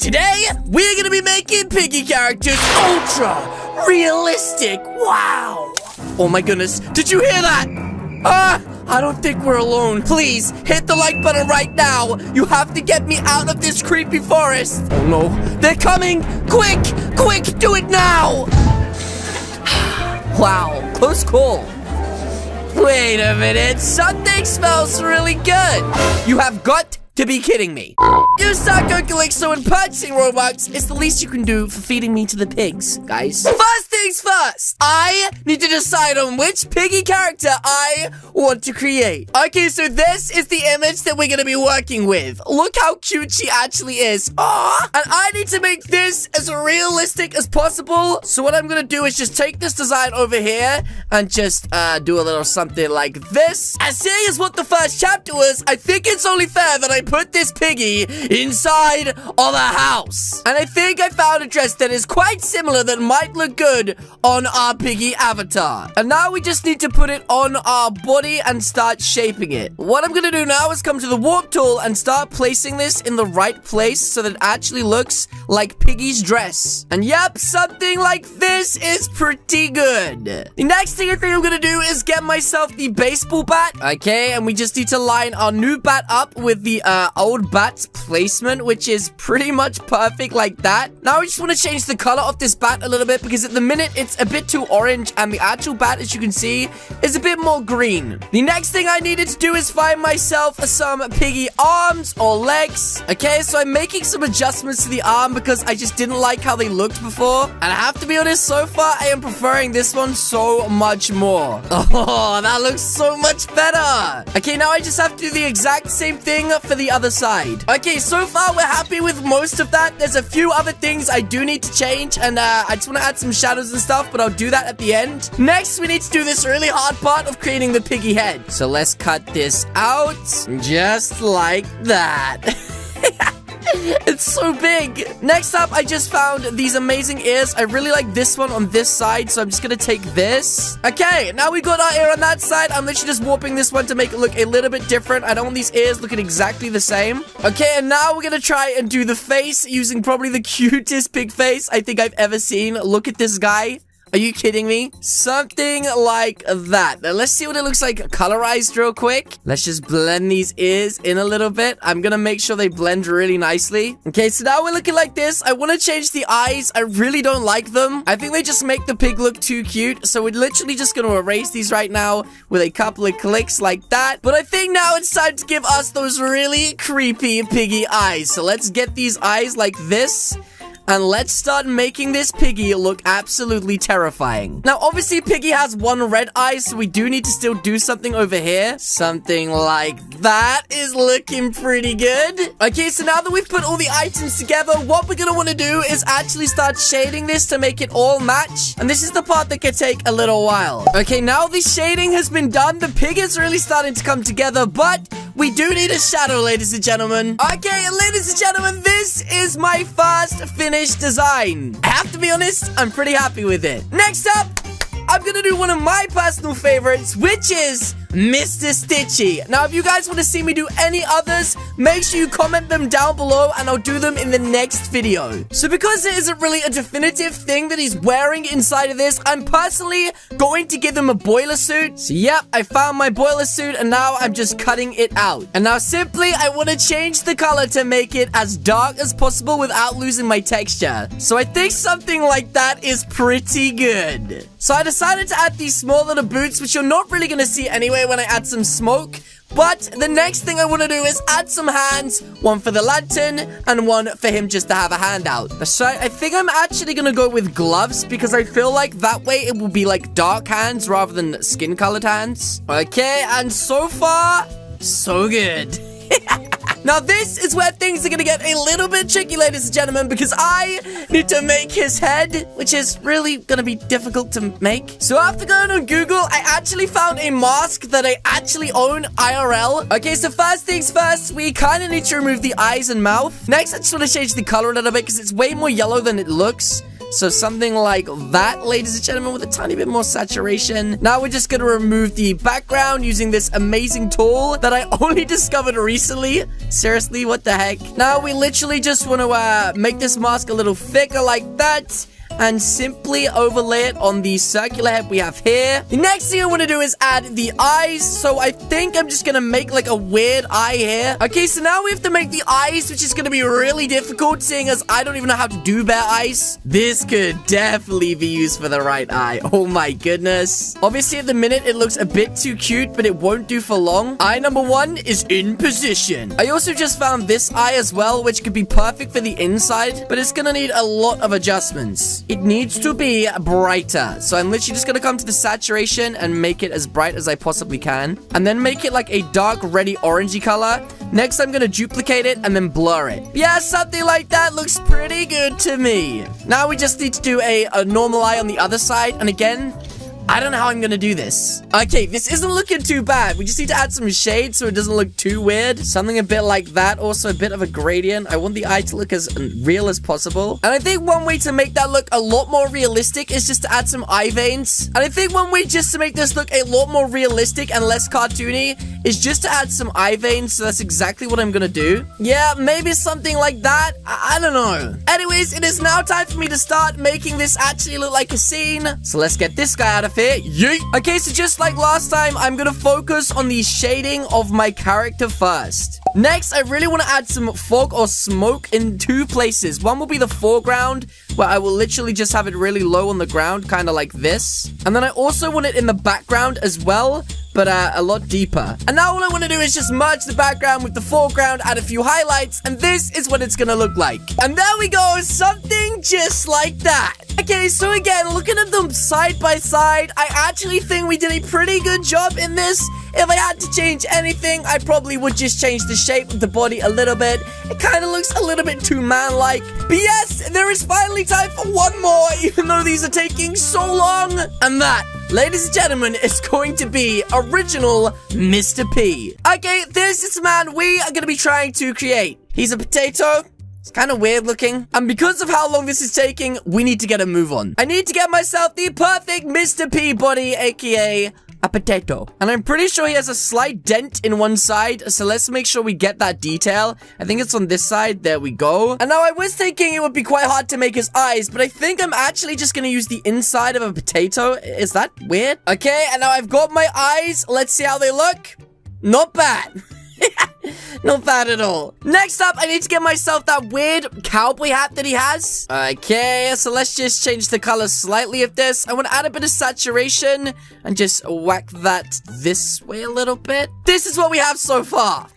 Today, we're gonna be making Piggy characters ultra realistic. Wow. Oh my goodness, did you hear that? I don't think we're alone. Please, hit the like button right now. You have to get me out of this creepy forest. Oh no, they're coming. Quick, quick, do it now. Wow, close call. Wait a minute, something smells really good. You have got to be kidding me. You start going Calixto and purchasing Robux. It's the least you can do for feeding me to the pigs, guys. First things first, I need to decide on which Piggy character I want to create. Okay, so this is the image that we're going to be working with. Look how cute she actually is. Aww. And I need to make this as realistic as possible. So what I'm going to do is just take this design over here and just do a little something like this. And seeing as what the first chapter was, I think it's only fair that I put this piggy inside of a house. And I think I found a dress that is quite similar that might look good on our piggy avatar. And now we just need to put it on our body and start shaping it. What I'm gonna do now is come to the warp tool and start placing this in the right place so that it actually looks like Piggy's dress. And yep, something like this is pretty good. The next thing I think I'm gonna do is get myself the baseball bat. Okay, and we just need to line our new bat up with the old bat's placement, which is pretty much perfect like that. Now I just want to change the color of this bat a little bit because at the minute it's a bit too orange and the actual bat, as you can see, is a bit more green. The next thing I needed to do is find myself some piggy arms or legs. Okay, so I'm making some adjustments to the arm because I just didn't like how they looked before. And I have to be honest, so far I am preferring this one so much more. Oh, that looks so much better. Okay, now I just have to do the exact same thing for the other side. Okay, so far we're happy with most of that. There's a few other things I do need to change, and I just want to add some shadows and stuff, but I'll do that at the end. Next, we need to do this really hard part of creating the piggy head. So let's cut this out just like that. It's so big. Next up, I just found these amazing ears. I really like this one on this side, so I'm just gonna take this. Okay, now we got our ear on that side. I'm literally just warping this one to make it look a little bit different. I don't want these ears looking exactly the same. Okay, and now we're gonna try and do the face using probably the cutest pig face I think I've ever seen. Look at this guy. Are you kidding me? Something like that. Now, let's see what it looks like colorized real quick. Let's just blend these ears in a little bit. I'm gonna make sure they blend really nicely. Okay, so now we're looking like this. I want to change the eyes. I really don't like them. I think they just make the pig look too cute. So we're literally just gonna erase these right now with a couple of clicks like that. But I think now it's time to give us those really creepy piggy eyes. So let's get these eyes like this. And let's start making this piggy look absolutely terrifying. Now, obviously, Piggy has one red eye, so we do need to still do something over here. Something like that is looking pretty good. Okay, so now that we've put all the items together, what we're gonna want to do is actually start shading this to make it all match. And this is the part that can take a little while. Okay, now the shading has been done. The pig is really starting to come together, but we do need a shadow, ladies and gentlemen. Okay, ladies and gentlemen, this is my first finished design. I have to be honest, I'm pretty happy with it. Next up, I'm gonna do one of my personal favorites, which is Mr. Stitchy. Now, if you guys want to see me do any others, make sure you comment them down below and I'll do them in the next video. So because it isn't really a definitive thing that he's wearing inside of this, I'm personally going to give him a boiler suit. So yep, I found my boiler suit and now I'm just cutting it out. And now simply, I want to change the color to make it as dark as possible without losing my texture. So I think something like that is pretty good. So I decided to add these small little boots, which you're not really going to see anyway when I add some smoke. But the next thing I want to do is add some hands, one for the lantern and one for him just to have a hand out. So I think I'm actually going to go with gloves because I feel like that way it will be like dark hands rather than skin colored hands. Okay, and so far, so good. Now, this is where things are going to get a little bit tricky, ladies and gentlemen, because I need to make his head, which is really going to be difficult to make. So after going on Google, I actually found a mask that I actually own IRL. Okay, so first things first, we kind of need to remove the eyes and mouth. Next, I just want to change the color a little bit because it's way more yellow than it looks. So something like that, ladies and gentlemen, with a tiny bit more saturation. Now we're just going to remove the background using this amazing tool that I only discovered recently. Seriously, what the heck? Now we literally just want to make this mask a little thicker like that, and simply overlay it on the circular head we have here. The next thing I want to do is add the eyes. So I think I'm just going to make like a weird eye here. Okay, so now we have to make the eyes, which is going to be really difficult, seeing as I don't even know how to do bear eyes. This could definitely be used for the right eye. Oh my goodness. Obviously, at the minute, it looks a bit too cute, but it won't do for long. Eye number 1 is in position. I also just found this eye as well, which could be perfect for the inside, but it's going to need a lot of adjustments. It needs to be brighter. So I'm literally just going to come to the saturation and make it as bright as I possibly can. And then make it like a dark reddy orangey color. Next, I'm going to duplicate it and then blur it. Yeah, something like that looks pretty good to me. Now we just need to do a normal eye on the other side. And again, I don't know how I'm gonna do this. Okay, this isn't looking too bad. We just need to add some shade so it doesn't look too weird. Something a bit like that. Also a bit of a gradient. I want the eye to look as real as possible. And I think one way to make that look a lot more realistic is just to add some eye veins. And I think one way just to make this look a lot more realistic and less cartoony is just to add some eye veins. So that's exactly what I'm gonna do. Yeah, maybe something like that. I don't know. Anyways, it is now time for me to start making this actually look like a scene. So let's get this guy out of here. Yeet. Okay, so just like last time, I'm gonna focus on the shading of my character first. Next, I really want to add some fog or smoke in 2 places. One will be the foreground, where I will literally just have it really low on the ground, kind of like this. And then I also want it in the background as well, but a lot deeper. And now all I want to do is just merge the background with the foreground, add a few highlights, and this is what it's gonna look like. And there we go, something just like that. Okay, so again, looking at them side by side, I actually think we did a pretty good job in this. If I had to change anything, I probably would just change the shape of the body a little bit. It kind of looks a little bit too man-like. But yes, there is finally time for one more, even though these are taking so long. And that, ladies and gentlemen, is going to be original Mr. P. Okay, this is the man we are going to be trying to create. He's a potato. It's kind of weird looking. And because of how long this is taking, we need to get a move on. I need to get myself the perfect Mr. P body, aka a potato. And I'm pretty sure he has a slight dent in one side. So let's make sure we get that detail. I think it's on this side. There we go. And now I was thinking it would be quite hard to make his eyes, but I think I'm actually just going to use the inside of a potato. Is that weird? Okay, and now I've got my eyes. Let's see how they look. Not bad. Not bad at all. Next up, I need to get myself that weird cowboy hat that he has. Okay, so let's just change the color slightly of this. I want to add a bit of saturation and just whack that this way a little bit. This is what we have so far.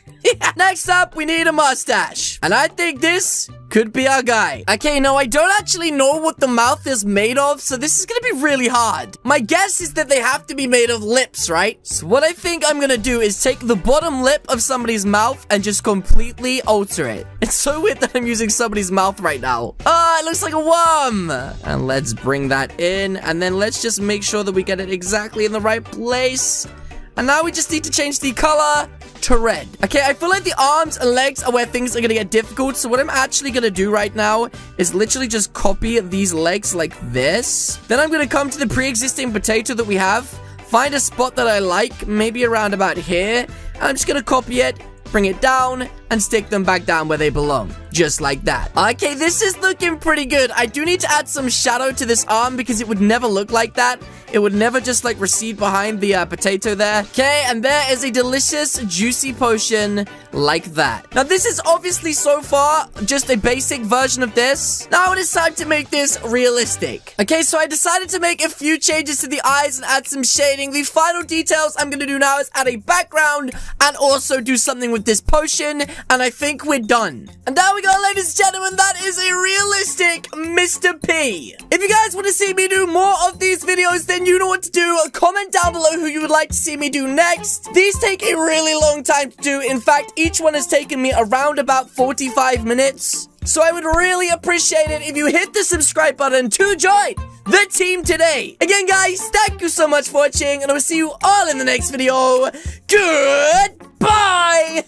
Next up, we need a mustache. And I think this could be our guy. Okay, no, I don't actually know what the mouth is made of, so this is gonna be really hard. My guess is that they have to be made of lips, right? So what I think I'm gonna do is take the bottom lip of somebody's mouth and just completely alter it. It's so weird that I'm using somebody's mouth right now. Ah, it looks like a worm. And let's bring that in, and then let's just make sure that we get it exactly in the right place. And now we just need to change the color to red. Okay, I feel like the arms and legs are where things are gonna get difficult. So what I'm actually gonna do right now is literally just copy these legs like this. Then I'm gonna come to the pre-existing potato that we have, find a spot that I like, maybe around about here, and I'm just gonna copy it, bring it down, and stick them back down where they belong. Just like that. Okay, this is looking pretty good. I do need to add some shadow to this arm because it would never look like that. It would never just like recede behind the potato there. Okay, and there is a delicious, juicy potion like that. Now, this is obviously so far just a basic version of this. Now it is time to make this realistic. Okay, so I decided to make a few changes to the eyes and add some shading. The final details I'm gonna do now is add a background and also do something with this potion, and I think we're done. And there we go, ladies and gentlemen. That is a realistic Mr. P. If you guys want to see me do more of these videos, then you know what to do. Comment down below who you would like to see me do next. These take a really long time to do. In fact, each one has taken me around about 45 minutes. So I would really appreciate it if you hit the subscribe button to join the team today. Again, guys, thank you so much for watching, and I will see you all in the next video. Goodbye!